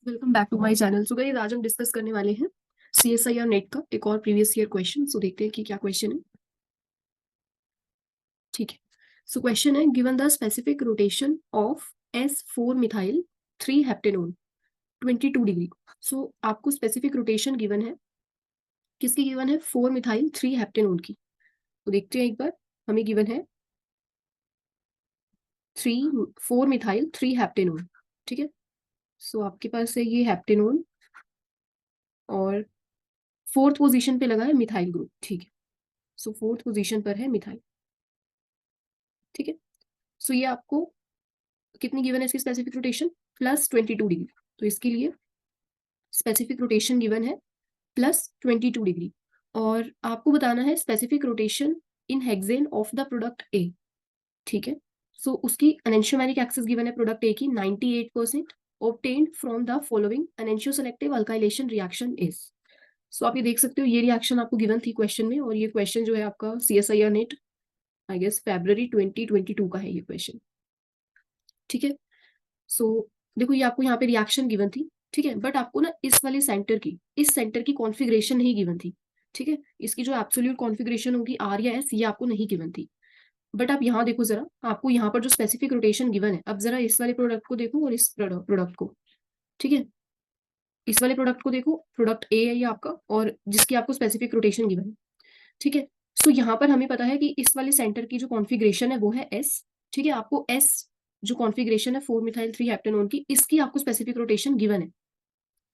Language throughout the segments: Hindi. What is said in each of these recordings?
Welcome back to my channel. So guys, आज हम डिस्कस करने वाले हैं सीएसआई और नेट का एक और प्रीवियस ईयर क्वेश्चन। सो देखते हैं कि क्या क्वेश्चन है। ठीक है। सो क्वेश्चन है, given the specific rotation of S4 methyl 3 heptanone 22 degree. So आपको स्पेसिफिक रोटेशन गिवन है, किसकी गिवन है? 4 मिथाइल 3 हेप्टेनोन की। तो देखते हैं एक बार। हमें गिवन है 4 मिथाइल 3 हेप्टेनोन। ठीक है। सो आपके पास है ये हेप्टेनोन और फोर्थ पोजीशन पे लगा है मिथाइल ग्रुप। ठीक है। सो फोर्थ पोजीशन पर है मिथाइल। ठीक है। सो ये आपको कितनी गिवन है इसकी स्पेसिफिक रोटेशन? +22 डिग्री। तो इसके लिए स्पेसिफिक रोटेशन गिवन है +22 डिग्री। और आपको बताना है specific rotation in hexane of the product A. ठीक है। सो उसकी एनेंशियोमेरिक एक्सिस गिवन है प्रोडक्ट ए की 98% obtained from the following enantioselective alkylation reaction is. So आप ये देख सकते हो, ये रिएक्शन आपको गिवन थी क्वेश्चन में, और ये क्वेश्चन जो है आपका CSIR NET I guess February 2022 का है ये क्वेश्चन। ठीक है। सो देखो, ये आपको यहाँ पे रिएक्शन गिवन थी। ठीक है। बट आपको ना इस सेंटर की कॉन्फ़िगरेशन नहीं गिवन थी। ठीक है। इसकी जो एब्सोल्यूट कॉन्फ़िगरेशन होगी R या S, ये आपको नहीं गिवन थी। बट आप यहाँ देखो जरा, आपको यहाँ पर जो स्पेसिफिक रोटेशन गिवन है, अब जरा इस वाले प्रोडक्ट को देखो और इस प्रोडक्ट को। ठीक है। इस वाले प्रोडक्ट को देखो, प्रोडक्ट ए है ये आपका, और जिसकी आपको स्पेसिफिक रोटेशन गिवन है। ठीक है। सो यहाँ पर हमें पता है कि इस वाले सेंटर की जो कॉन्फ़िगरेशन है वो है S। ठीक है। आपको S जो कॉन्फ़िगरेशन है 4 मिथाइल 3 हेप्टेनोन की, इसकी आपको स्पेसिफिक रोटेशन गिवन है।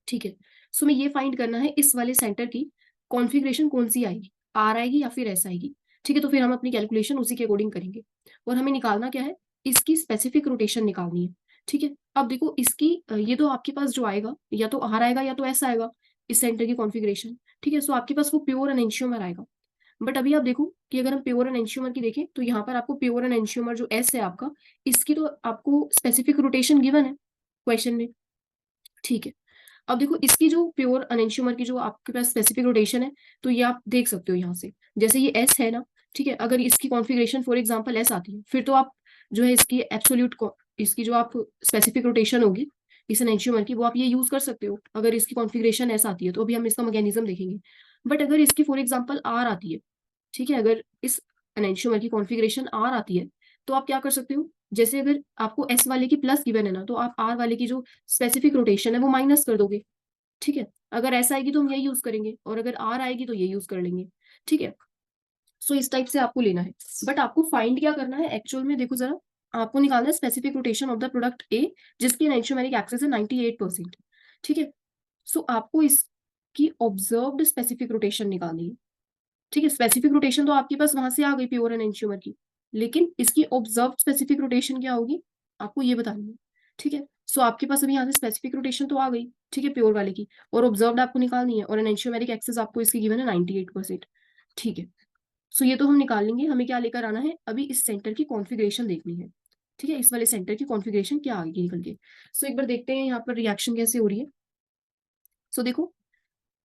ठीक है। सो हमें ये फाइंड करना है इस वाले सेंटर की कॉन्फ़िगरेशन कौन सी आएगी, R आएगी या फिर S आएगी। ठीक है। तो फिर हम अपनी कैलकुलेशन उसी के अकॉर्डिंग करेंगे, और हमें निकालना क्या है, इसकी स्पेसिफिक रोटेशन निकालनी है। ठीक है। अब देखो इसकी ये तो आपके पास जो आएगा, या तो R आएगा या तो S आएगा, इस सेंटर की कॉन्फ़िगरेशन। ठीक है। सो आपके पास वो प्योर एनेंशियोमर आएगा। बट अभी आप देखो कि अगर हम प्योर एनेंशियोमर की देखें, तो यहाँ पर आपको प्योर एनेंशियोमर जो S है आपका, इसकी तो आपको स्पेसिफिक रोटेशन गिवन है क्वेश्चन में। ठीक है। अब देखो इसकी जो प्योर एनेंशियोमर की जो आपके पास स्पेसिफिक रोटेशन है, तो ये आप देख सकते हो यहाँ से, जैसे ये S है ना। ठीक है। अगर इसकी कॉन्फ़िगरेशन फॉर एग्जांपल S आती है, फिर तो आप जो है इसकी एब्सोल्यूट इसकी जो आप स्पेसिफिक रोटेशन होगी इस एनेंशियोमर की, वो आप ये यूज कर सकते हो अगर इसकी कॉन्फ़िगरेशन S आती है। तो अभी हम इसका मैकेनिज्म देखेंगे। बट अगर इसकी फॉर एग्जांपल R आती है, ठीक है, अगर इस एनेंशियोमर की कॉन्फ़िगरेशन R आती है, तो आप क्या कर सकते हो, जैसे अगर आपको S वाले की प्लस गिवन है ना, तो आप R वाले की जो स्पेसिफिक रोटेशन है वो माइनस कर दोगे। ठीक है। अगर S आएगी तो हम ये यूज करेंगे, और अगर R आएगी तो ये यूज कर लेंगे। ठीक है। सो इस टाइप से आपको लेना है। बट आपको फाइंड क्या करना है एक्चुअल में, देखो जरा, आपको निकालना है specific rotation of the product ए, जिसकी एनेंशियोमेरिक एक्सिस है 98%। ठीक है। सो आपको इसकी ऑब्जर्व्ड स्पेसिफिक रोटेशन निकालनी है। ठीक है। स्पेसिफिक रोटेशन तो आपके पास वहां से आ गई प्योर एंड एंशियोमर की, लेकिन इसकी ऑब्जर्व स्पेसिफिक रोटेशन क्या होगी, आपको ये बतानी है। ठीक है। सो आपके पास अभी यहाँ से स्पेसिफिक रोटेशन तो आ गई, ठीक है, प्योर वाले की, और ऑब्जर्व्ड आपको निकालनी है, और एंशियोमेरिक एक्सिस आपको इसकी गिवन है 98%। ठीक है। सो ये तो हम निकाल लेंगे। हमें क्या लेकर आना है, अभी इस सेंटर की कॉन्फ़िगरेशन देखनी है। ठीक है। इस वाले सेंटर की कॉन्फ़िगरेशन क्या आएगी निकल के। सो एक बार देखते हैं यहाँ पर रिएक्शन कैसे हो रही है। सो देखो,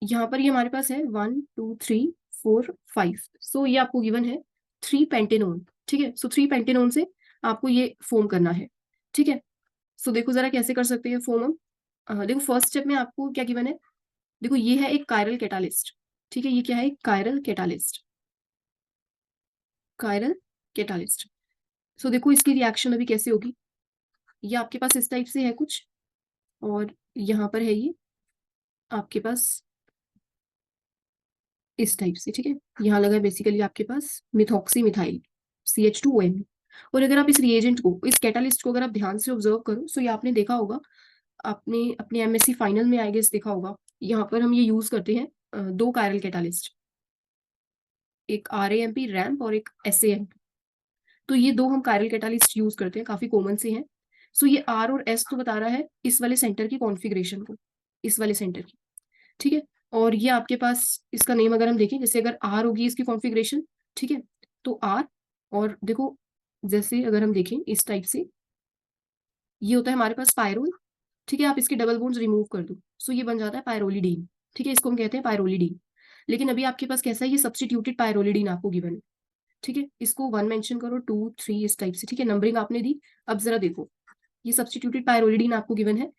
यहाँ पर ये हमारे पास है 1 2 3 4 5। सो ये आपको गिवन है 3 पेंटेनोन। ठीक है। सो 3 पेंटेनोन से आपको ये फॉर्म करना है। ठीक है। सो देखो जरा कैसे कर सकते हैं फॉर्म हम। देखो फर्स्ट स्टेप में आपको क्या गिवन है, देखो ये है एक कायरल कैटालिस्ट। ठीक है। ये क्या है? Chiral catalyst. Chiral catalyst. So देखो इसकी रिएक्शन अभी कैसे होगी, ये आपके पास इस टाइप से है कुछ, और यहाँ पर है ये आपके पास इस टाइप से। ठीक है। यहाँ लगा है बेसिकली आपके पास मिथॉक्सी मिथाइल CH2ON। और अगर आप इस रिएजेंट को, इस कैटालिस्ट को अगर आप ध्यान से ऑब्जर्व करो, सो ये आपने देखा होगा, आपने अपने MSc फाइनल में आई गेस देखा होगा, यहाँ पर हम ये यूज करते हैं दो कायरल कैटालिस्ट, एक RAMP रैम्प और एक SAMP। तो ये दो हम कायरल कैटालिस्ट यूज करते हैं, काफी कॉमन से हैं। सो ये R और S तो बता रहा है इस वाले सेंटर की कॉन्फ़िगरेशन को, इस वाले सेंटर की। ठीक है। और ये आपके पास इसका नेम अगर हम देखें, जैसे अगर R होगी इसकी कॉन्फ़िगरेशन, ठीक है, तो R, और देखो जैसे अगर हम देखें इस टाइप से, ये होता है हमारे पास पायरोल। ठीक है। आप इसके डबल बॉन्ड्स रिमूव कर दो, सो ये बन जाता है पायरोलिडीन। ठीक है। इसको हम कहते हैं पायरोलिडीन। लेकिन अभी आपके पास कैसा है, ये सब्स्टिट्यूटेड पायरोलिडीन आपको गिवन है। ठीक है। इसको 1 मेंशन करो, 2 3 इस टाइप से। ठीक है। नंबरिंग आपने दी। अब जरा देखो, ये सब्स्टिट्यूटेड पायरोलिडीन आपको गिवन है,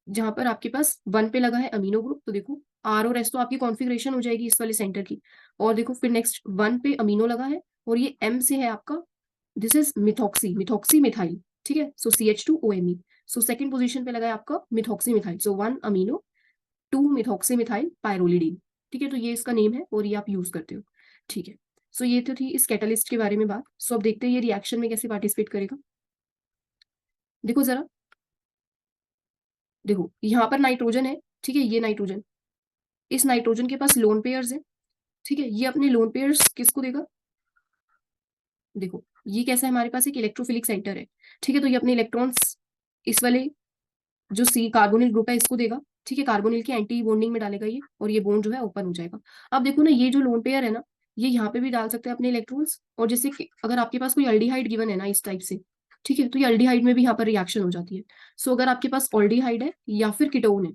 जहां पर आपके पास 1 पे लगा है अमीनो ग्रुप, तो देखो R और S तो आपकी कॉन्फ़िगरेशन हो जाएगी इस वाले सेंटर की। और देखो फिर नेक्स्ट 1 पे अमीनो लगा है और ये M से है आपका, this is methoxy, methoxy methyl, ठीक है। सो CH2OMe, सो सेकंड पोजीशन पे लगा है आपका मिथॉक्सी मिथाइल, सो 1 अमीनो 2 मिथॉक्सी मिथाइल पायरोलिडीन, ठीक है। तो ये इसका नेम है और ये आप यूज करते हो, ठीक है। सो ये तो थी इस कैटलिस्ट के बारे में बात। सो अब देखते हैं ये रिएक्शन में कैसे पार्टिसिपेट करेगा। देखो जरा, देखो यहाँ पर नाइट्रोजन है, ठीक है, ये नाइट्रोजन, इस नाइट्रोजन के पास लोन पेयर्स है, ठीक है। ये अपने लोन पेयर्स किसको देगा, देखो ये कैसा है, हमारे पास एक इलेक्ट्रोफिलिक सेंटर है, ठीक है। तो ये अपने इलेक्ट्रॉन्स इस वाले जो सी कार्बोनिल ग्रुप है इसको देगा, ठीक है। कार्बोनिल के एंटी बॉन्डिंग में डालेगा ये, और ये बॉन्ड जो है ओपन हो जाएगा। अब देखो ना, ये जो लोन पेयर है ना, ये यहाँ पे भी डाल सकते हैं अपने इलेक्ट्रॉन्स, और जैसे कि अगर आपके पास कोई अल्डिहाइड गिवन है ना इस टाइप से, ठीक है, तो ये अल्डिहाइड में भी यहाँ पर रिएक्शन हो जाती है। सो अगर आपके पास ऑल्डिहाइड है या फिर कीटोन है,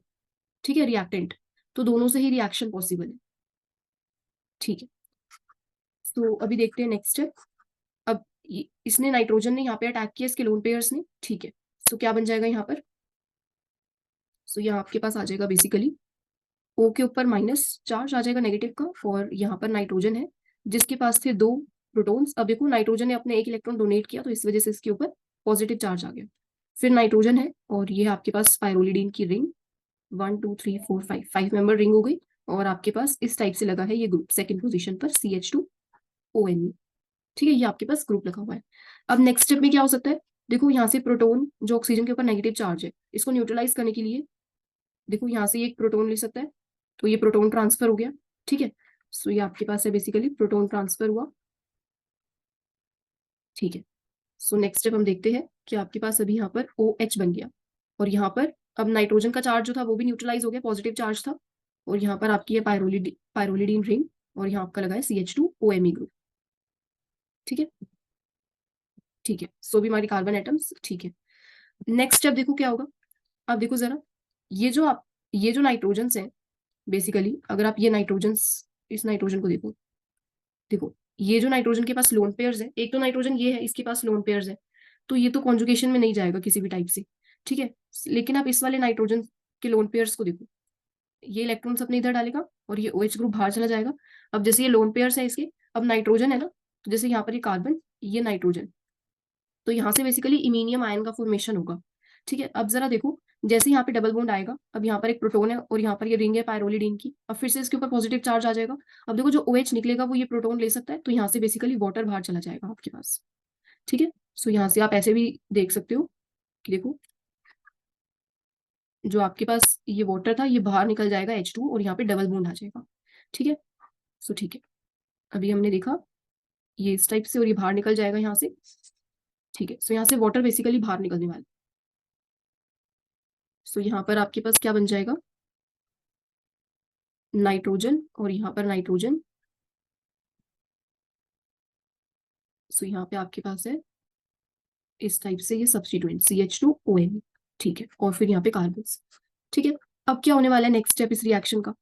ठीक है, रिएक्टेंट, तो दोनों से ही रिएक्शन पॉसिबल है, ठीक है। तो अभी देखते हैं नेक्स्ट स्टेप। अब इसने नाइट्रोजन ने यहाँ पे अटैक किया इसके लोन पेयर्स ने, ठीक है। सो क्या बन जाएगा यहाँ पर, सो यहाँ आपके पास आ जाएगा बेसिकली ओ के ऊपर माइनस चार्ज आ जाएगा नेगेटिव का, और यहाँ पर नाइट्रोजन है जिसके पास थे 2 प्रोटॉन्स। अब देखो नाइट्रोजन ने अपने एक इलेक्ट्रॉन डोनेट किया, तो इस वजह से इसके ऊपर पॉजिटिव चार्ज आ गया। फिर नाइट्रोजन है और ये आपके पास पायरोलिडीन की रिंग 1 2 3 4 5 मेंबर रिंग हो गई, और आपके पास इस टाइप से लगा है ये ग्रुप सेकंड पोजीशन पर CH2ONe, ठीक है। ये आपके पास ग्रुप लगा हुआ है। अब नेक्स्ट स्टेप में क्या हो सकता है, देखो यहाँ से प्रोटोन जो ऑक्सीजन के ऊपर नेगेटिव चार्ज है, इसको न्यूट्रलाइज करने के लिए देखो यहाँ से ये एक प्रोटोन ले सकता है, तो ये प्रोटोन ट्रांसफर हो गया, ठीक है। सो ये आपके पास है बेसिकली प्रोटोन ट्रांसफर हुआ, ठीक है। सो नेक्स्ट स्टेप हम देखते हैं कि आपके पास अभी यहाँ पर OH बन गया, और यहाँ पर अब नाइट्रोजन का चार्ज जो था वो भी न्यूट्रलाइज हो गया, पॉजिटिव चार्ज था, और यहाँ पर आपकी है पायरोलिडीन रिंग, और यहाँ आपका लगा है CH2OMe ग्रुप, ठीक है, ठीक है। सो भी हमारी कार्बन एटम्स, ठीक है। नेक्स्ट स्टेप देखो क्या होगा। अब देखो जरा, ये जो आप ये जो नाइट्रोजन है बेसिकली, अगर आप ये नाइट्रोजन, इस नाइट्रोजन को देखो, देखो ये जो नाइट्रोजन के पास लोन पेयर्स है, एक तो नाइट्रोजन ये है इसके पास लोन पेयर्स है, तो ये तो कॉन्जुगेशन में नहीं जाएगा किसी भी टाइप से, ठीक है। लेकिन आप इस वाले नाइट्रोजन के लोन पेयर्स को देखो, ये इलेक्ट्रॉन्स अपने इधर डालेगा और ये OH ग्रुप बाहर चला जाएगा। अब जैसे ये लोन पेयर्स है इसके, अब नाइट्रोजन है ना, तो जैसे यहाँ पर ये कार्बन, ये नाइट्रोजन, तो यहाँ से बेसिकली इमीनियम आयन का फॉर्मेशन होगा, ठीक है। अब जरा देखो, जैसे यहाँ पे डबल बॉन्ड आएगा, अब यहाँ पर एक प्रोटोन है और यहाँ पर ये रिंग है पायरोलिडीन की, अब फिर से इसके ऊपर पॉजिटिव चार्ज आ जाएगा। अब देखो जो OH निकलेगा वो ये प्रोटोन ले सकता है, तो यहाँ से बेसिकली वाटर बाहर चला जाएगा आपके पास, ठीक है। सो यहाँ से आप ऐसे भी देख सकते हो कि देखो जो आपके पास ये वाटर था ये बाहर निकल जाएगा H2, और यहाँ पे डबल बॉन्ड आ जाएगा, ठीक है। सो ठीक है, अभी हमने देखा ये इस टाइप से, और ये बाहर निकल जाएगा यहाँ से, ठीक है। सो यहाँ से वाटर बेसिकली बाहर निकलने वाला। सो यहाँ पर आपके पास क्या बन जाएगा, नाइट्रोजन, और यहाँ पर नाइट्रोजन। सो यहाँ पे आपके पास है इस टाइप से ये सब्स्टिट्यूएंट CH2ONe, ठीक है, और फिर यहाँ पे कार्बन, ठीक है। अब क्या होने वाला है नेक्स्ट स्टेप इस रिएक्शन का।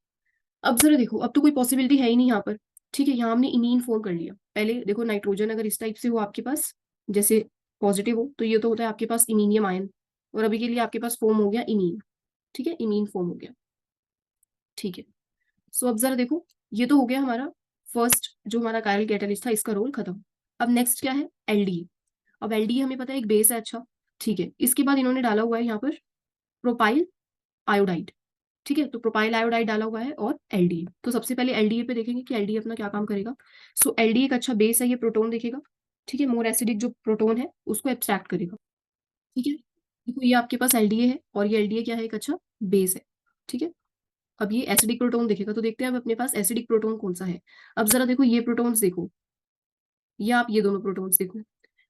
अब जरा देखो, अब तो कोई पॉसिबिलिटी है ही नहीं यहाँ पर, ठीक है। यहाँ हमने इमीन फॉर्म कर लिया। पहले देखो नाइट्रोजन अगर इस टाइप से हो आपके पास, जैसे पॉजिटिव हो, तो ये तो होता है आपके पास इमीनियम आयन, और अभी के लिए आपके पास फॉर्म हो गया इमीन, ठीक है, इमीन फॉर्म हो गया, ठीक है। सो अब जरा देखो, ये तो हो गया हमारा फर्स्ट जो हमारा कायरल कैटलिस्ट था, इसका रोल खत्म। अब नेक्स्ट क्या है, एलडीए। अब एलडीए हमें पता है एक बेस है, अच्छा, ठीक है। इसके बाद इन्होंने डाला हुआ है यहाँ पर प्रोपाइल आयोडाइड, ठीक है। तो प्रोपाइल आयोडाइड डाला हुआ है और एलडीए। तो सबसे पहले एलडीए पे देखेंगे कि एलडीए अपना क्या काम करेगा। सो एलडीए एक अच्छा बेस है, ये प्रोटोन देखेगा, ठीक है, मोर एसिडिक जो प्रोटोन है उसको एब्स्ट्रैक्ट करेगा, ठीक है। देखो ये आपके पास एलडीए है, और ये एलडीए क्या है, एक अच्छा बेस है, ठीक है। अब ये एसिडिक प्रोटोन देखेगा, तो देखते हैं अब अपने पास एसिडिक प्रोटोन कौन सा है। अब जरा देखो ये प्रोटोन्स देखो, या आप ये दोनों प्रोटोन्स देखो,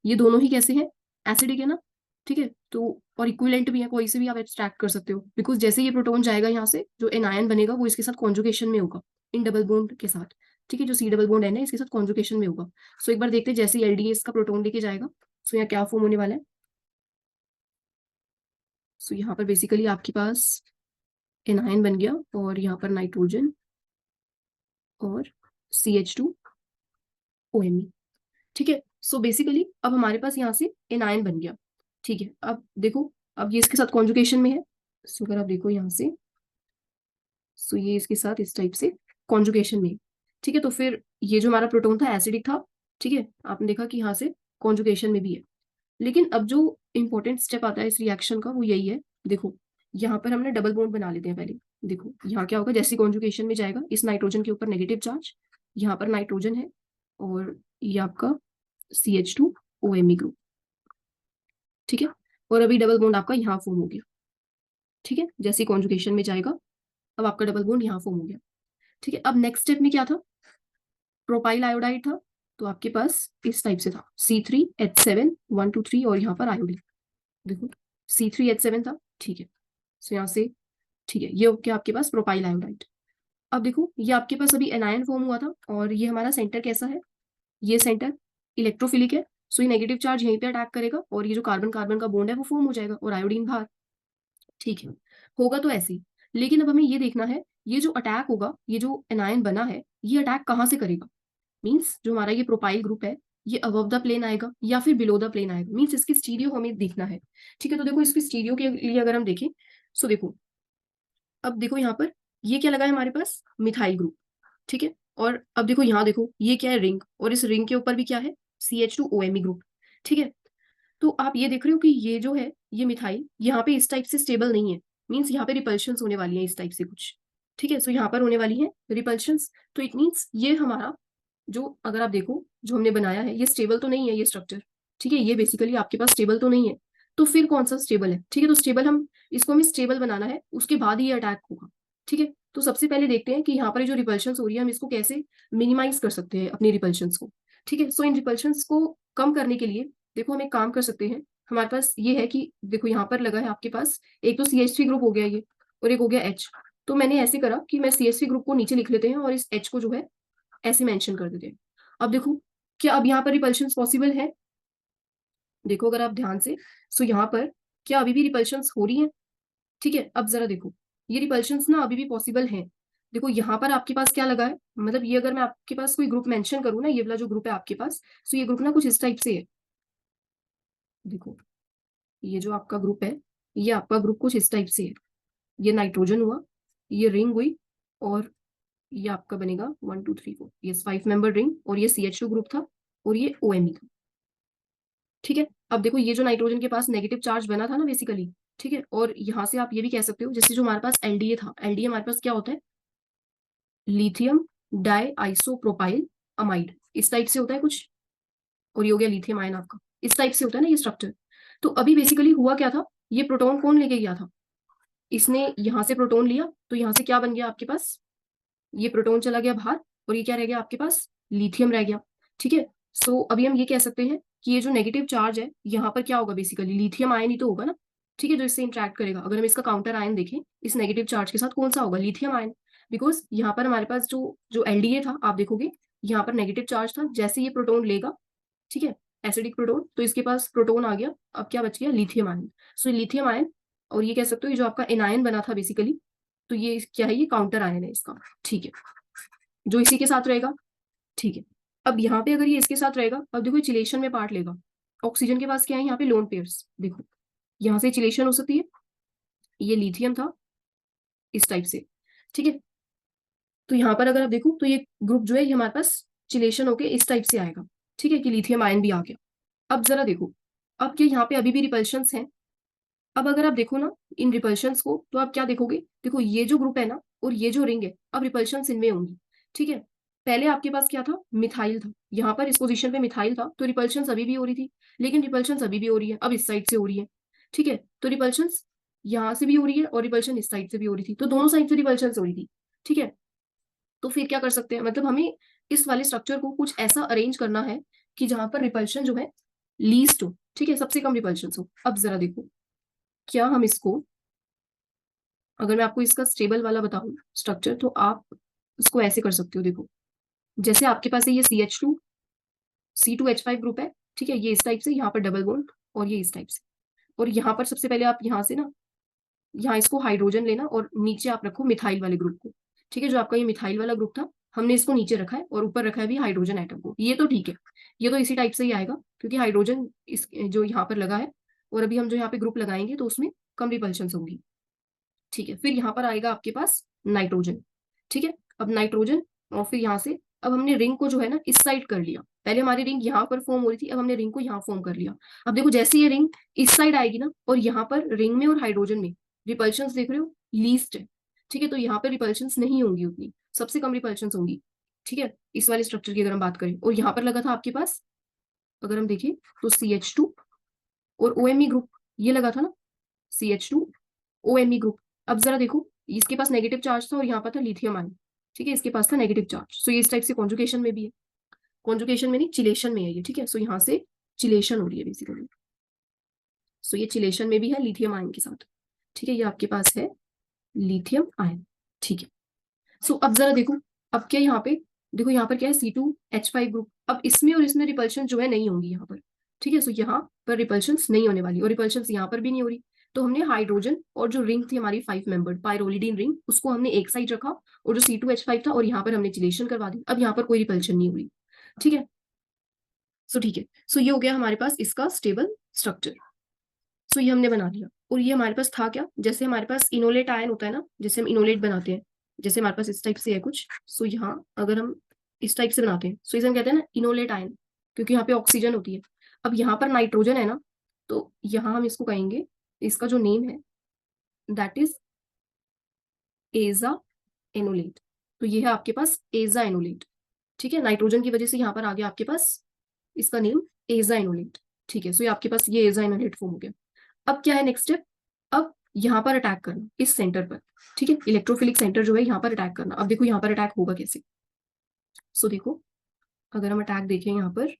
ये दोनों ही कैसे हैं, एसिडिक है ना, ठीक है। तो और इक्विवेलेंट भी है, कोई से भी आप एक्सट्रैक्ट कर सकते हो, बिकॉज जैसे ये प्रोटोन जाएगा यहाँ से, जो एनायन बनेगा वो इसके साथ कॉन्जुगेशन में होगा, इन डबल बॉन्ड के साथ, ठीक है। जो C डबल बॉन्ड है ना इसके साथ कॉन्जुगेशन में होगा। सो एक बार देखते हैं जैसे एलडीए इसका प्रोटोन लेके जाएगा, सो यहाँ क्या फॉर्म होने वाला है। सो यहाँ पर बेसिकली आपके पास एनायन बन गया, और यहाँ पर नाइट्रोजन और CH2OMe, ठीक है। सो बेसिकली अब हमारे पास यहाँ से एनायन बन गया, ठीक है। अब देखो, अब ये इसके साथ कॉन्जुगेशन में है, सो अगर आप देखो यहाँ से, सो ये इसके साथ इस टाइप से कॉन्जुगेशन में, ठीक है। तो फिर ये जो हमारा प्रोटोन था एसिडिक था, ठीक है, आपने देखा कि यहाँ से कॉन्जुगेशन में भी है। लेकिन अब जो इंपॉर्टेंट स्टेप आता है इस रिएक्शन का वो यही है, देखो यहाँ पर हमने डबल बॉन्ड बना लेते हैं पहले। देखो यहाँ क्या होगा, जैसे कॉन्जुगेशन में जाएगा, इस नाइट्रोजन के ऊपर नेगेटिव चार्ज, यहाँ पर नाइट्रोजन है और ये आपका CH2OMe ग्रुप, ठीक है। और अभी डबल बॉन्ड आपका यहाँ फॉर्म हो गया, ठीक है, जैसे कॉन्जुगेशन में जाएगा अब आपका डबल बॉन्ड यहाँ फॉर्म हो गया, ठीक है। अब नेक्स्ट स्टेप में क्या था, प्रोपाइल आयोडाइड था, तो आपके पास इस टाइप से था C3H7 1 2 3 और यहाँ पर आयोडीन, देखो C3H7 था, ठीक है। सो यहाँ से, ठीक है, ये हो गया आपके पास प्रोपाइल आयोडाइड। अब देखो ये आपके पास अभी एनायन फॉर्म हुआ था और ये हमारा सेंटर कैसा है, ये सेंटर इलेक्ट्रोफिलिक है, सो ये नेगेटिव चार्ज यहीं पे अटैक करेगा और ये जो कार्बन कार्बन का बॉन्ड है वो फॉर्म हो जाएगा और आयोडीन बाहर, ठीक है। होगा तो ऐसे ही, लेकिन अब हमें ये देखना है ये जो अटैक होगा, ये जो एनायन बना है ये अटैक कहाँ से करेगा, मीन्स जो हमारा ये प्रोपाइल ग्रुप है ये अबव द प्लेन आएगा या फिर बिलो द प्लेन आएगा, मीन्स इसकी स्टीरियो हमें देखना है, ठीक है। तो देखो इसकी स्टीरियो के लिए अगर हम देखें, सो देखो अब देखो यहाँ पर ये क्या लगा है हमारे पास, मिथाइल ग्रुप, ठीक है। और अब देखो यहाँ देखो ये क्या है, रिंग, और इस रिंग के ऊपर भी क्या है, CH2OMe ग्रुप, ठीक है। तो आप ये देख रहे हो कि ये जो है ये मिथाइल यहाँ पे इस टाइप से स्टेबल नहीं है, मीन्स यहाँ पे रिपल्शंस होने वाली है इस टाइप से कुछ, ठीक है। सो यहाँ पर होने वाली है रिपल्शंस, तो इट मीन्स ये हमारा जो, अगर आप देखो जो हमने बनाया है ये स्टेबल तो नहीं है ये स्ट्रक्चर, ठीक है, ये बेसिकली आपके पास स्टेबल तो नहीं है। तो फिर कौन सा स्टेबल है, ठीक है, तो स्टेबल हम, इसको हमें स्टेबल बनाना है, उसके बाद ही ये अटैक होगा, ठीक है। तो सबसे पहले देखते हैं कि यहाँ पर जो रिपल्शंस हो रही है हम इसको कैसे मिनिमाइज कर सकते हैं अपनी रिपल्शंस को, ठीक है। सो इन रिपल्शंस को कम करने के लिए देखो हम एक काम कर सकते हैं, हमारे पास ये है कि देखो यहाँ पर लगा है आपके पास, एक तो CH3 ग्रुप हो गया ये और एक हो गया H, तो मैंने ऐसे करा कि मैं CH3 ग्रुप को नीचे लिख लेते हैं और इस H को जो है ऐसे मेंशन कर देते हैं। अब देखो क्या अब यहाँ पर रिपल्शन पॉसिबल है, देखो अगर आप ध्यान से, सो यहाँ पर क्या अभी भी रिपल्शन हो रही है, ठीक है। अब जरा देखो ये रिपल्शन ना अभी भी पॉसिबल है, देखो यहाँ पर आपके पास क्या लगा है, मतलब ये अगर मैं आपके पास कोई ग्रुप मेंशन करूँ ना, ये वाला जो ग्रुप है आपके पास, सो ये ग्रुप ना कुछ इस टाइप से है, देखो ये जो आपका ग्रुप है ये आपका ग्रुप कुछ इस टाइप से है, ये नाइट्रोजन हुआ, ये रिंग हुई, और ये आपका बनेगा 1 2 3 4, ये 5 मेंबर रिंग, और ये CH2 ग्रुप था और ये OMe था, ठीक है। अब देखो ये जो नाइट्रोजन के पास नेगेटिव चार्ज बना था ना बेसिकली, ठीक है, और यहाँ से आप ये भी कह सकते हो जैसे जो हमारे पास LDA था, LDA हमारे पास क्या होता है, लिथियम डाई आइसोप्रोपाइल अमाइड, इस टाइप से होता है कुछ, और ये हो गया लिथियम आयन आपका, इस टाइप से होता है ना ये स्ट्रक्चर। तो अभी बेसिकली हुआ क्या था, ये प्रोटोन कौन लेके गया था, इसने यहाँ से प्रोटोन लिया, तो यहाँ से क्या बन गया आपके पास, ये प्रोटोन चला गया बाहर और ये क्या रह गया आपके पास, लिथियम रह गया, ठीक है। सो अभी हम ये कह सकते हैं कि ये जो नेगेटिव चार्ज है यहाँ पर क्या होगा, बेसिकली लिथियम आयन ही तो होगा ना, ठीक है, जो इससे इंटरेक्ट करेगा। अगर हम इसका काउंटर आयन देखें इस नेगेटिव चार्ज के साथ, कौन सा होगा, लिथियम आयन, बिकॉज यहाँ पर हमारे पास जो जो LDA था आप देखोगे यहाँ पर नेगेटिव चार्ज था, जैसे ये प्रोटोन लेगा, ठीक है, एसिडिक प्रोटोन, तो इसके पास प्रोटोन आ गया, अब क्या बच गया, lithium ion. So lithium ion, और ये कह सकते हो ये जो आपका एनायन बना था बेसिकली, तो ये क्या है, ये काउंटर आयन है इसका, ठीक है, जो इसी के साथ रहेगा, ठीक है। अब यहाँ पे अगर ये इसके साथ रहेगा, अब देखो चिलेशन में पार्ट लेगा, ऑक्सीजन के पास क्या है यहाँ पे, लोन पेयर्स, देखो यहाँ से चिलेशन हो सकती है, ये लिथियम था इस टाइप से, ठीक है। तो यहाँ पर अगर आप देखो तो ये ग्रुप जो है ये हमारे पास चिलेशन होके इस टाइप से आएगा, ठीक है, कि लिथियम आयन भी आ गया। अब जरा देखो, अब ये यहाँ पे अभी भी रिपल्शंस हैं, अब अगर आप देखो ना इन रिपल्शंस को, तो आप क्या देखोगे, देखो ये जो ग्रुप है ना और ये जो रिंग है, अब रिपल्शंस इनमें होंगी, ठीक है। पहले आपके पास क्या था, मिथाइल था, यहाँ पर इस पोजीशन पे मिथाइल था, तो रिपल्शंस अभी भी हो रही थी, लेकिन रिपल्शंस अभी भी हो रही है, अब इस साइड से हो रही है, ठीक है। तो रिपल्शंस यहाँ से भी हो रही है और रिपल्शन इस साइड से भी हो रही थी, तो दोनों साइड से रिपल्शंस हो रही थी, ठीक है। तो फिर क्या कर सकते हैं, मतलब हमें इस वाले स्ट्रक्चर को कुछ ऐसा अरेंज करना है कि जहां पर रिपल्शन जो है लीस्ट हो, ठीक है, सबसे कम रिपल्शन हो। अब जरा देखो क्या हम इसको, अगर मैं आपको इसका स्टेबल वाला बताऊं स्ट्रक्चर, तो आप इसको ऐसे कर सकते हो, देखो जैसे आपके पास है ये C2H5 ग्रुप है, ठीक है, ये इस टाइप से, यहाँ पर डबल बॉन्ड और ये इस टाइप से, और यहाँ पर सबसे पहले आप यहाँ से ना, यहाँ इसको हाइड्रोजन लेना और नीचे आप रखो मिथाइल वाले ग्रुप को, ठीक है, जो आपका ये मिथाइल वाला ग्रुप था हमने इसको नीचे रखा है और ऊपर रखा है भी हाइड्रोजन एटम को, ये तो ठीक है, ये तो इसी टाइप से ही आएगा क्योंकि हाइड्रोजन इस जो यहाँ पर लगा है, और अभी हम जो यहाँ पे ग्रुप लगाएंगे तो उसमें कम रिपल्शन होंगी, ठीक है। फिर यहाँ पर आएगा आपके पास नाइट्रोजन, ठीक है। अब नाइट्रोजन, और फिर यहाँ से अब हमने रिंग को जो है ना इस साइड कर लिया। पहले हमारी रिंग यहाँ पर फॉर्म हो रही थी, अब हमने रिंग को यहाँ फॉर्म कर लिया। अब देखो जैसे ये रिंग इस साइड आएगी ना, और यहाँ पर रिंग में और हाइड्रोजन में रिपल्शंस देख रहे हो लीस्ट है, ठीक है। तो यहाँ पर रिपल्शंस नहीं होंगी उतनी, सबसे कम रिपल्शंस होंगी, ठीक है, इस वाले स्ट्रक्चर की अगर हम बात करें। और यहाँ पर लगा था आपके पास, अगर हम देखें तो CH2 और OMe ग्रुप, ये लगा था ना, CH2 OMe ग्रुप। अब जरा देखो, इसके पास नेगेटिव चार्ज था और यहाँ पर था लिथियम आयन, ठीक है, इसके पास था नेगेटिव चार्ज। सो ये इस टाइप से कॉन्जुगेशन में भी है, कॉन्जुगेशन में नहीं चिलेशन में है ये, ठीक है। सो यहाँ से चिलेशन हो रही है बेसिकली। सो ये चिलेशन में भी है लिथियम आयन के साथ, ठीक है। ये आपके पास है लिथियम आयन, ठीक है। सो अब जरा देखो, अब क्या यहाँ पे देखो, यहाँ पर क्या है C2H5 ग्रुप। अब इसमें और इसमें रिपल्शन जो है नहीं होंगी यहाँ पर, ठीक है। सो यहाँ पर रिपल्शन नहीं होने वाली, और रिपल्शन यहाँ पर भी नहीं हो रही। तो हमने हाइड्रोजन और जो रिंग थी हमारी 5 मेंबर्ड पायरोलिडीन रिंग, उसको हमने एक साइड रखा, और जो C2H5 था और यहाँ पर हमने चिलेशन करवा दी। अब यहाँ पर कोई रिपल्शन नहीं हो रही, ठीक है। सो ठीक है, सो ये हो गया हमारे पास इसका स्टेबल स्ट्रक्चर। सो ये हमने बना लिया। और ये हमारे पास था क्या, जैसे हमारे पास इनोलेट आयन होता है ना, जैसे हम इनोलेट बनाते हैं, जैसे हमारे पास इस टाइप से है कुछ। सो यहाँ अगर हम इस टाइप से बनाते हैं, सो इसे हम कहते हैं ना इनोलेट आयन, क्योंकि यहाँ पे ऑक्सीजन होती है। अब यहाँ पर नाइट्रोजन है ना, तो यहाँ हम इसको कहेंगे, इसका जो नेम है दैट इज एजा एनोलेट। तो ये है आपके पास एजा एनोलेट, ठीक है। नाइट्रोजन की वजह से यहाँ पर आ गया आपके पास इसका नेम एजा एनोलेट, ठीक है। सो ये आपके पास ये एजा एनोलेट फॉर्म हो गया। अब क्या है नेक्स्ट स्टेप, अब यहाँ पर अटैक करना इस सेंटर पर, ठीक है। इलेक्ट्रोफिलिक सेंटर जो है यहाँ पर अटैक करना। अब देखो यहाँ पर अटैक होगा कैसे। सो देखो, अगर हम अटैक देखें यहाँ पर,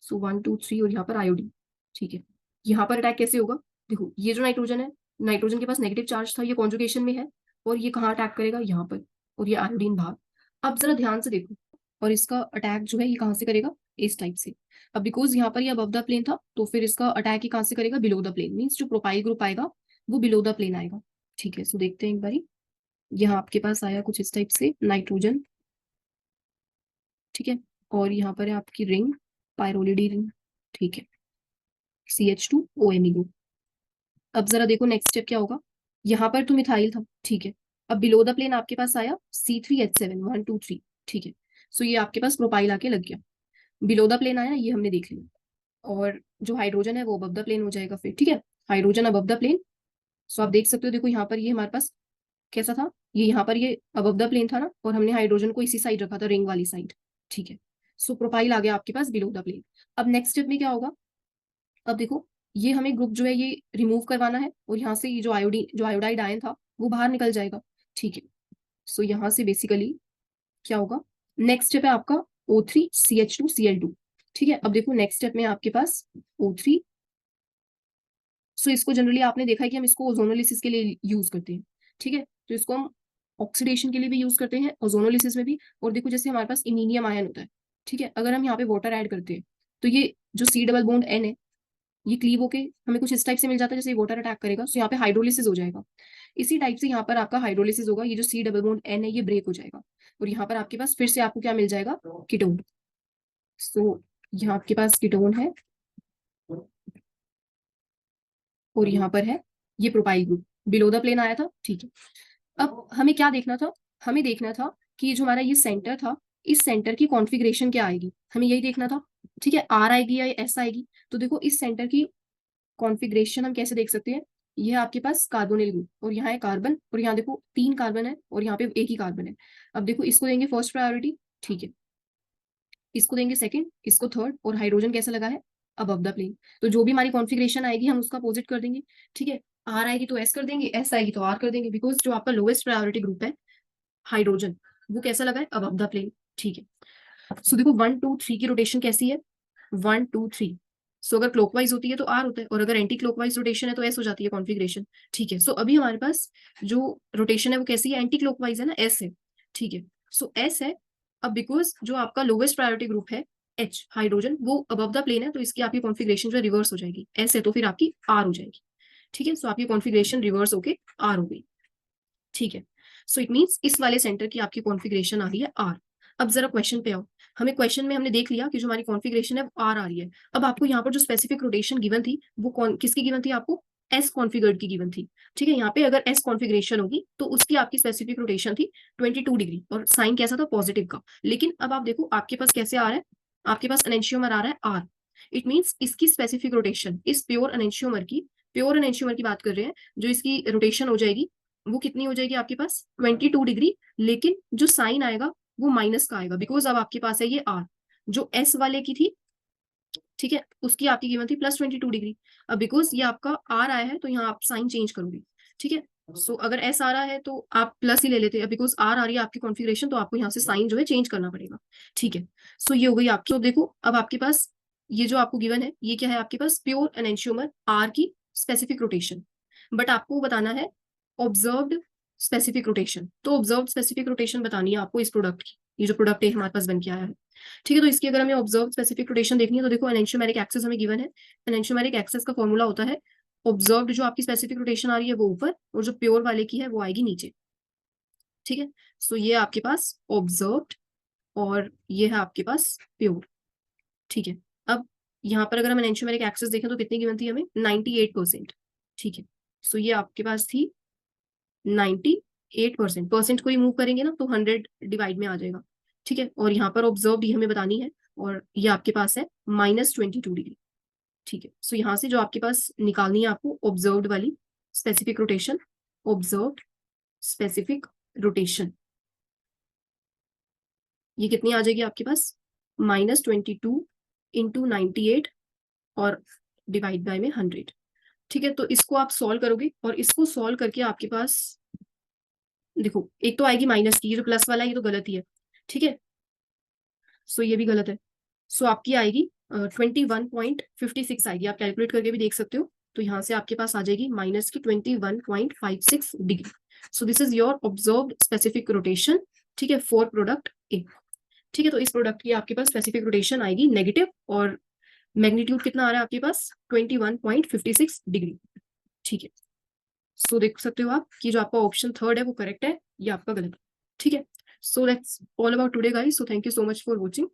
सो 1 2 3 और यहाँ पर आयोडीन, ठीक है। यहाँ पर अटैक कैसे होगा, देखो ये जो नाइट्रोजन है, नाइट्रोजन के पास नेगेटिव चार्ज था, ये कॉन्जुगेशन में है, और ये कहाँ अटैक करेगा, यहाँ पर, और ये आयोडीन बाहर। अब जरा ध्यान से देखो, और इसका अटैक जो है ये कहाँ से करेगा, इस टाइप से। अब बिकॉज यहाँ पर ये अबव द प्लेन था, तो फिर इसका अटैक ही कहाँ से करेगा, बिलो द प्लेन। मीन्स जो प्रोपाइल ग्रुप आएगा वो बिलो द प्लेन आएगा, ठीक है। सो देखते हैं एक बारी, यहाँ आपके पास आया कुछ इस टाइप से नाइट्रोजन, ठीक है। और यहाँ पर है आपकी रिंग, पायरोलिडी रिंग, ठीक है, CH2 OMe ग्रुप। अब जरा देखो नेक्स्ट स्टेप क्या होगा, यहाँ पर तो मिथाइल था, ठीक है। अब बिलो द प्लेन आपके पास आया C3H7 1 2 3, ठीक है। सो ये आपके पास प्रोपाइल आके लग गया, बिलो द प्लेन आया, ये हमने देख लिया। और जो हाइड्रोजन है वो अबव द प्लेन हो जाएगा फिर, ठीक है, हाइड्रोजन अबव द प्लेन। सो आप देख सकते हो, देखो यहाँ पर ये हमारे पास कैसा था, ये यहाँ पर ये अबव द प्लेन था ना, और हमने हाइड्रोजन को इसी साइड रखा था, रिंग वाली साइड, ठीक है। सो प्रोपाइल आ गया आपके पास बिलो द प्लेन। अब नेक्स्ट स्टेप में क्या होगा, अब देखो ये हमें ग्रुप जो है ये रिमूव करवाना है, और यहाँ से ये जो आयोडाइड आयन था वो बाहर निकल जाएगा, ठीक है। सो यहाँ से बेसिकली क्या होगा, नेक्स्ट स्टेप है आपका O3CH2Cl2, ठीक है। अब देखो नेक्स्ट स्टेप में आपके पास O3। सो इसको जनरली आपने देखा है कि हम इसको ओजोनोलिसिस के लिए यूज करते हैं, ठीक है। तो इसको हम ऑक्सीडेशन के लिए भी यूज करते हैं, ओजोनोलिसिस में भी। और देखो जैसे हमारे पास इमीनियम आयन होता है, ठीक है, अगर हम यहाँ पे वाटर ऐड करते हैं, तो ये जो C डबल बॉन्ड N है, ये क्लीव होके हमें कुछ इस टाइप से मिल जाता है, जैसे वाटर अटैक करेगा, तो यहाँ पे हाइड्रोलिसिस हो जाएगा। इसी टाइप से यहाँ पर आपका हाइड्रोलिसिस होगा, ये जो C डबल बॉन्ड N है ये ब्रेक हो जाएगा, और यहाँ पर आपके पास फिर से आपको क्या मिल जाएगा, कीटोन। सो यहाँ आपके पास कीटोन है, और यहाँ पर है ये propyl group, below the plane आया था, ठीक है। अब हमें क्या देखना था, हमें देखना था कि ये जो हमारा ये सेंटर था, इस सेंटर की कॉन्फ़िगरेशन क्या आएगी, हमें यही देखना था, ठीक है। R आएगी या S आएगी। तो देखो इस सेंटर की कॉन्फ़िगरेशन हम कैसे देख सकते हैं, ये है आपके पास कार्बोनिल ग्रुप, और यहाँ है कार्बन, और यहाँ देखो 3 कार्बन है, और यहाँ पे एक ही कार्बन है। अब देखो इसको देंगे फर्स्ट प्रायोरिटी, ठीक है, इसको देंगे सेकंड, इसको थर्ड, और हाइड्रोजन कैसा लगा है, अबव द प्लेन। तो जो भी हमारी कॉन्फ़िगरेशन आएगी हम उसका अपोजिट कर देंगे, ठीक है। R आएगी तो S कर देंगे, S आएगी तो R कर देंगे, बिकॉज जो आपका लोवेस्ट प्रायोरिटी ग्रुप है हाइड्रोजन, वो कैसा लगा है, अबव द प्लेन, ठीक है। सो देखो 1 2 3 की रोटेशन कैसी है, 1 2 3। सो अगर क्लॉकवाइज होती है तो R होता है, और अगर एंटी क्लॉकवाइज रोटेशन है तो S हो जाती है कॉन्फ़िगरेशन, ठीक है। सो अभी हमारे पास जो रोटेशन है वो कैसी है, एंटी क्लॉकवाइज है ना, S है, ठीक है। सो S है। अब बिकॉज जो आपका लोवेस्ट प्रायोरिटी ग्रुप है H हाइड्रोजन, वो अबव द प्लेन है, तो इसकी आपकी कॉन्फ़िगरेशन जो है रिवर्स हो जाएगी, S है तो फिर आपकी R हो जाएगी, ठीक है। सो आपकी कॉन्फ़िगरेशन रिवर्स होके R हो गई, ठीक है। सो इट मीन्स इस वाले सेंटर की आपकी कॉन्फ़िगरेशन आ रही है R। अब जरा क्वेश्चन पे आओ, हमें क्वेश्चन में हमने देख लिया कि जो हमारी कॉन्फ़िगरेशन है वो R आ रही है। अब आपको यहाँ पर जो स्पेसिफिक रोटेशन गिवन थी वो कौन किसकी गिवन थी आपको, एस कॉन्फिगर्ड की गिवन थी, ठीक है। यहाँ पे अगर एस कॉन्फिगरेशन होगी तो उसकी आपकी स्पेसिफिक रोटेशन थी 22 डिग्री और साइन कैसा था, पॉजिटिव का। लेकिन अब आप देखो आपके पास कैसे आ रहा है, आपके पास एनेंशियोमर आ रहा है आर। इट मीन्स इसकी स्पेसिफिक रोटेशन, इस प्योर एनेंशियोमर की बात कर रहे हैं, जो इसकी रोटेशन हो जाएगी वो कितनी हो जाएगी आपके पास 22 डिग्री। लेकिन जो साइन आएगा वो माइनस का आएगा, बिकॉज अब आपके पास है ये आर। जो एस वाले की थी, ठीक है, उसकी आपकी कीमत थी +22 डिग्री। अब बिकॉज ये आपका आर आया है तो यहाँ आप साइन चेंज करोगे, ठीक है। सो अगर एस आ रहा है तो आप प्लस ही ले लेते हैं, बिकॉज आर आ रही है आपकी कॉन्फ़िगरेशन, तो आपको यहाँ से साइन जो है चेंज करना पड़ेगा, ठीक है। सो ये हो गई आपकी। तो देखो अब आपके पास ये जो आपको गिवन है ये क्या है, आपके पास प्योर एनेंशियोमर आर की स्पेसिफिक रोटेशन। बट आपको बताना है ऑब्जर्व्ड स्पेसिफिक रोटेशन। तो ऑब्जर्व्ड स्पेसिफिक रोटेशन बतानी है आपको इस प्रोडक्ट की, ये जो प्रोडक्ट है हमारे पास बन के आया है, ठीक है। तो इसकी अगर हमें ऑब्जर्व स्पेसिफिक रोटेशन देखनी है तो देखो एनेंशियोमेरिक एक्सिस हमें गिवन है। एनेंशियोमेरिक एक्सिस का फॉर्मूला होता है ऑब्जर्व्ड, जो आपकी स्पेसिफिक रोटेशन आ रही है वो ऊपर, और जो प्योर वाले की है वो आएगी नीचे, ठीक है। सो ये आपके पास ऑब्जर्व्ड और ये है आपके पास प्योर, ठीक है। अब यहाँ पर अगर हम एनेंशियोमेरिक एक्सिस देखें तो कितनी गिवन थी हमें, 98%, ठीक है। सो ये आपके पास थी 98%। परसेंट को रिमूव करेंगे ना तो 100 डिवाइड में आ जाएगा, ठीक है। और यहाँ पर ऑब्जर्व ये हमें बतानी है, और ये आपके पास है -22 डिग्री, ठीक है। सो यहाँ से जो आपके पास निकालनी है आपको ऑब्जर्व्ड वाली specific rotation, observed specific rotation, ये कितनी आ जाएगी आपके पास -22 × 98 और डिवाइड बाय में 100, ठीक है। तो इसको आप सॉल्व करोगे और इसको सॉल्व करके आपके पास देखो एक तो आएगी माइनस की, ये जो प्लस वाला है ये तो गलत ही है, ठीक है। सो ये भी गलत है। सो आपकी आएगी 21.56 आएगी, आप कैलकुलेट करके भी देख सकते हो। तो यहाँ से आपके पास आ जाएगी माइनस की 21.56 degree. So this is your observed specific rotation, ठीक है, फॉर प्रोडक्ट ए, ठीक है। तो इस प्रोडक्ट की आपके पास स्पेसिफिक रोटेशन आएगी नेगेटिव, और मैग्नीट्यूड कितना आ रहा है आपके पास 21.56 डिग्री, ठीक है। सो देख सकते हो आप कि जो आपका ऑप्शन थर्ड है वो करेक्ट है, ये आपका गलत है, ठीक है। So that's all about today guys, so thank you so much for watching.